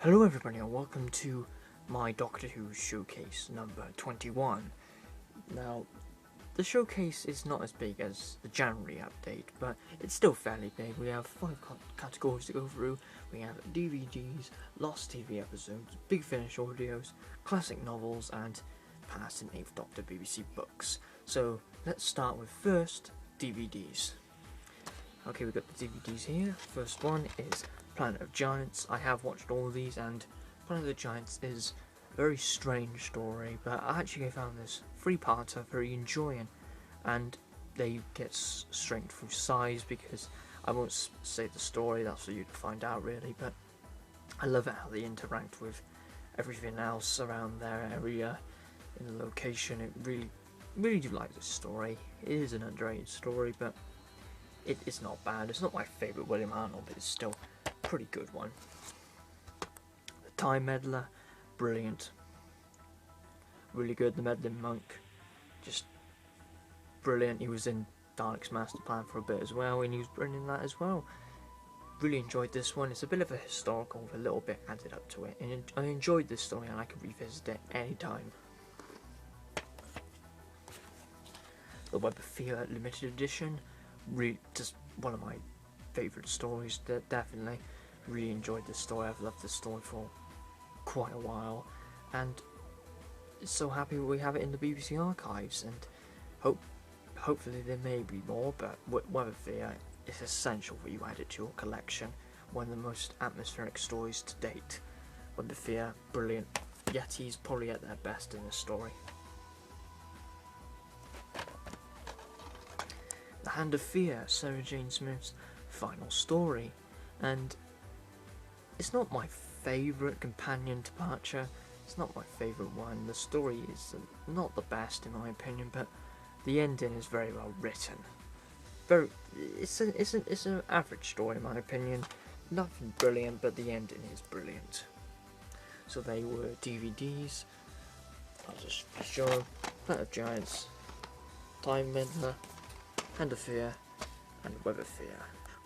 Hello everybody and welcome to my Doctor Who showcase number 21. Now, the showcase is not as big as the January update, but it's still fairly big. We have 5 categories to go through. We have DVDs, lost TV episodes, Big Finish audios, classic novels, and past and 8th Doctor BBC books. So let's start with first, DVDs. Okay, we've got the DVDs here. First one is Planet of Giants. I have watched all of these, and Planet of the Giants is a very strange story, but I actually found this 3-parter very enjoying, and they get straight through size because I won't say the story, that's for you to find out really, but I love it how they interact with everything else around their area in the location. It really do like this story. It is an underrated story, but it's not bad. It's not my favourite William Hartnell, but it's still a pretty good one. The Time Meddler, brilliant. Really good. The Meddling Monk, just brilliant. He was in Dalek's Master Plan for a bit as well, and he was brilliant in that as well. Really enjoyed this one. It's a bit of a historical with a little bit added up to it, and I enjoyed this story and I can revisit it anytime. The Web of Fear Limited Edition, really just one of my favourite stories. Definitely really enjoyed this story. I've loved this story for quite a while, and so happy we have it in the BBC archives, and hopefully there may be more, but Web of Fear is essential for you add it to your collection. One of the most atmospheric stories to date. Web of Fear, brilliant. Yetis probably at their best in this story. The Hand of Fear, Sarah Jane Smith's final story, and it's not my favourite companion departure. It's not my favourite one. The story is not the best in my opinion, but the ending is very well written. It's an average story in my opinion. Nothing brilliant, but the ending is brilliant. So they were DVDs. I'll just show them. Planet of Giants, Time Meddler, Hand of Fear, and Web of Fear,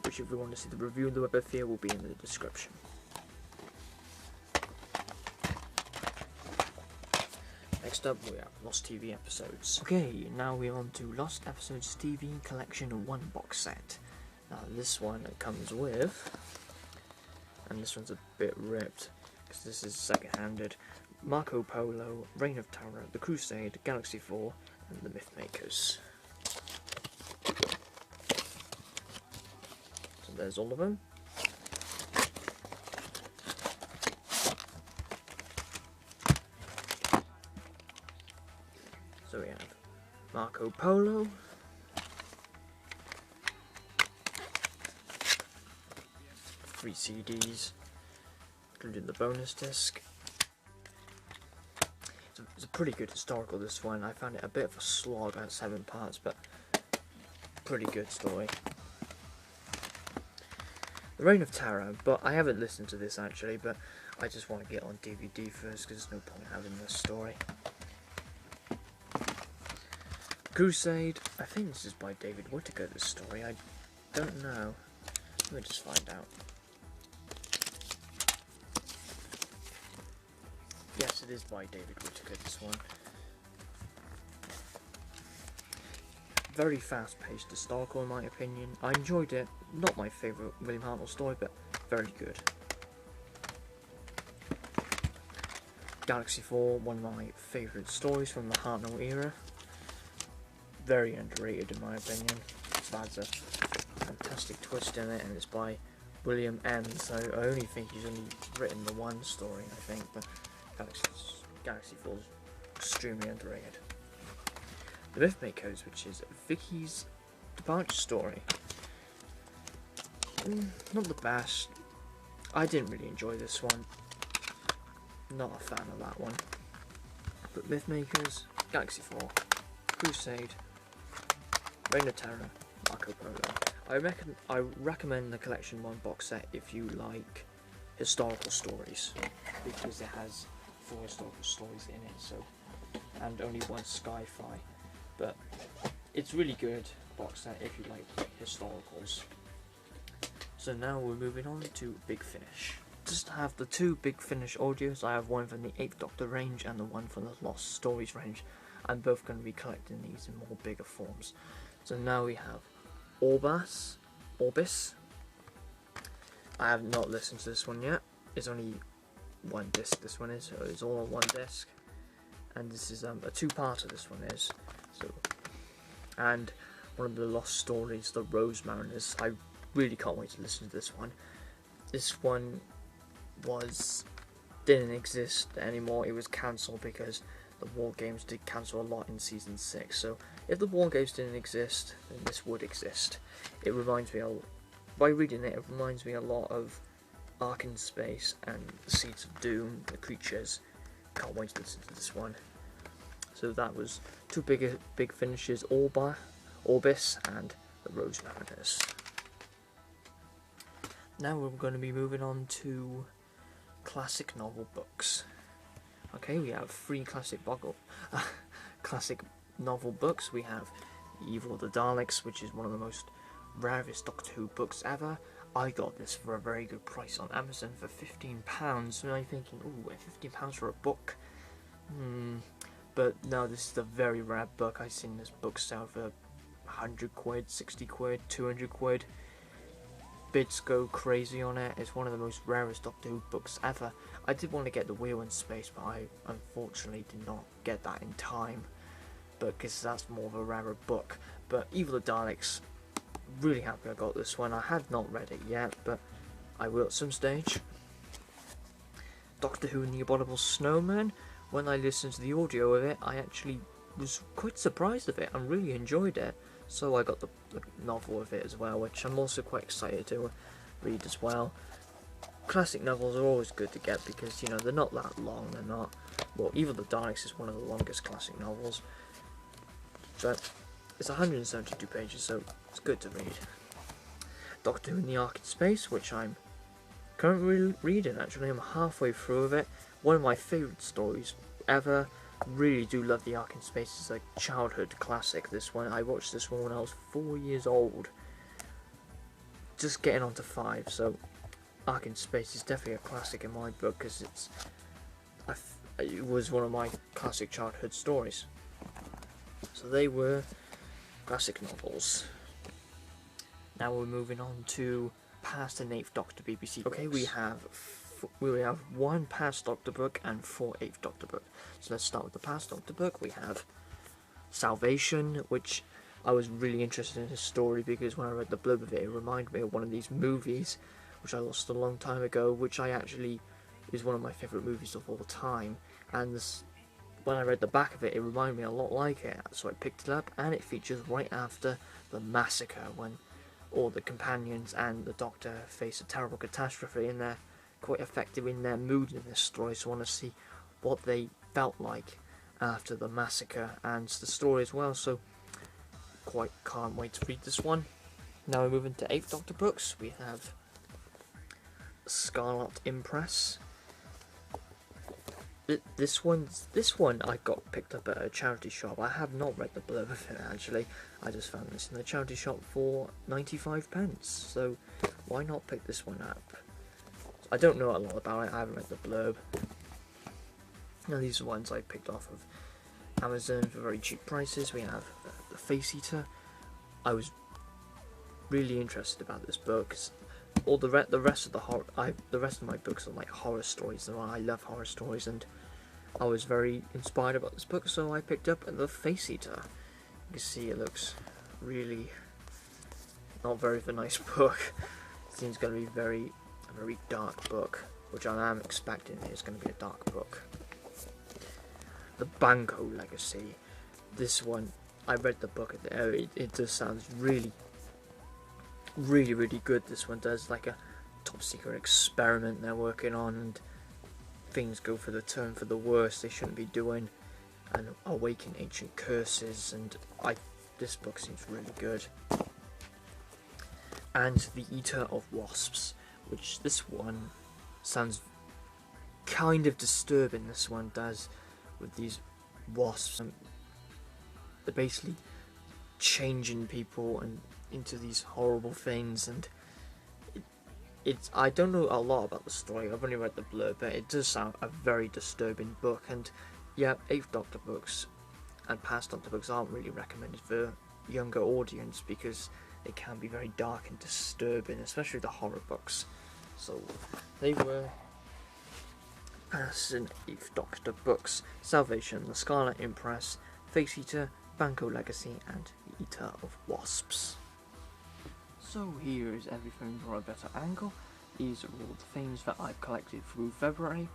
which if you want to see the review of the Web of Fear will be in the description. Next up we have Lost TV Episodes. Okay, now we're on to Lost Episodes TV Collection 1 box set. Now this one comes with, and this one's a bit ripped because this is second-handed, Marco Polo, Reign of Terror, The Crusade, Galaxy 4, and The Myth Makers. So there's all of them. So we have Marco Polo, three CDs, including the bonus disc. It's a pretty good historical, this one. I found it a bit of a slog at 7 parts, but pretty good story. The Reign of Terror, but I haven't listened to this actually, but I just want to get on DVD first because there's no point having this story. Crusade, I think this is by David Whittaker, this story. I don't know. Let me just find out. Yes, it is by David Whittaker, this one. Very fast-paced historical in my opinion. I enjoyed it. Not my favourite William Hartnell story, but very good. Galaxy 4, one of my favourite stories from the Hartnell era. Very underrated in my opinion. It has a fantastic twist in it, and it's by William M. So I only think he's only written the one story, I think, but Galaxy 4 is extremely underrated. The Myth Makers, which is Vicky's departure story. Not the best. I didn't really enjoy this one. Not a fan of that one. But Myth Makers, Galaxy 4, Crusade, Reign of Terror, Marco Polo. I recommend the Collection 1 box set if you like historical stories, because it has 4 historical stories in it, so, and only 1 sci-fi. But it's really good box set if you like historicals. So now we're moving on to Big Finish. just have the two big finished audios. I have one from the 8th Doctor range and the one from the Lost Stories range. I'm both going to be collecting these in more bigger forms. So now we have Orbis. I have not listened to this one yet. It's only one disc, this one is, so it's all on one disc. And this is a two-parter, this one is. So, and one of the Lost Stories, the Rose Mariners. I really can't wait to listen to this one. This one didn't exist anymore. It was cancelled because the War Games did cancel a lot in Season 6. So if the War Games didn't exist, then this would exist. It reminds me, by reading it, it reminds me a lot of Ark in Space and the Seeds of Doom, the creatures. Can't wait to listen to this one. So that was two big finishes, Orbis and the Rose Mariners. Now we're going to be moving on to classic novel books. Okay, we have 3 classic novel books. We have Evil of the Daleks, which is one of the most rarest Doctor Who books ever. I got this for a very good price on Amazon for £15, and I'm thinking, ooh, £15 for a book? But no, this is a very rare book. I've seen this book sell for 100 quid, 60 quid, 200 quid. Bids go crazy on it. It's one of the most rarest Doctor Who books ever. I did want to get the Wheel in Space, but I unfortunately did not get that in time, because that's more of a rarer book. But Evil of the Daleks, really happy I got this one. I have not read it yet, but I will at some stage. Doctor Who and the Abominable Snowman. When I listened to the audio of it, I actually was quite surprised of it and really enjoyed it. So I got the novel of it as well, which I'm also quite excited to read as well. Classic novels are always good to get because, you know, they're not that long. They're not. Well, Evil the Daleks is one of the longest classic novels, but it's 172 pages, so it's good to read. Doctor Who in the Ark in Space, which I'm currently reading. Actually, I'm halfway through of it. One of my favourite stories ever. Really do love the Ark in Space. It's a childhood classic, this one. I watched this one when I was 4 years old. Just getting on to 5, so Ark in Space is definitely a classic in my book because it was one of my classic childhood stories. So they were classic novels. Now we're moving on to past and 8th Doctor BBC books. Okay, we have one past Doctor book and 4 8th Doctor book. So let's start with the past Doctor book. We have Salvation, which I was really interested in his story because when I read the blurb of it, it reminded me of one of these movies which I lost a long time ago, which I actually is one of my favourite movies of all time. And when I read the back of it, it reminded me a lot like it, so I picked it up, and it features right after the massacre when all the companions and the Doctor face a terrible catastrophe, and they're quite effective in their mood in this story, so I want to see what they felt like after the massacre and the story as well, so quite can't wait to read this one. Now we're moving to 8th Doctor books. We have Scarlet Impress. This one I got picked up at a charity shop. I have not read the blurb of it actually. I just found this in the charity shop for 95p, so why not pick this one up? I don't know a lot about it, I haven't read the blurb. Now these are ones I picked off of Amazon for very cheap prices. We have the Face Eater. I was really interested about this book because all the rest of my books are like horror stories. I love horror stories, and I was very inspired about this book, so I picked up the Face Eater. You can see it looks really not very of a nice book. It seems going to be a very dark book, which I am expecting is going to be a dark book. The Banco Legacy. This one, I read the book. It just sounds really good. This one does, like a top secret experiment they're working on, and things go for the turn for the worse they shouldn't be doing, and awaken ancient curses, and this book seems really good. And The Eater of Wasps, which this one sounds kind of disturbing. This one does, with these wasps. They're basically changing people and into these horrible things, and I don't know a lot about the story. I've only read the blurb, but it does sound a very disturbing book. And yeah, Eighth Doctor books and past Doctor books aren't really recommended for younger audience because they can be very dark and disturbing, especially the horror books. So they were past and Eighth Doctor books: Salvation, The Scarlet Empress, Face Eater, Banco Legacy, and Eater of Wasps. So here is everything from a better angle. These are all the things that I've collected through February.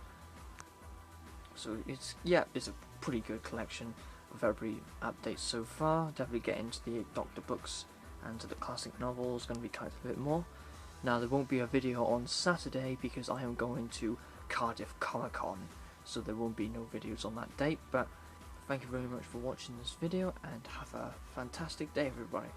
So it's a pretty good collection of every update so far. Definitely get into the Eighth Doctor books and to the classic novels. Going to be collecting a bit more. Now there won't be a video on Saturday because I am going to Cardiff Comic Con, so there won't be no videos on that date. But thank you very much for watching this video and have a fantastic day, everybody.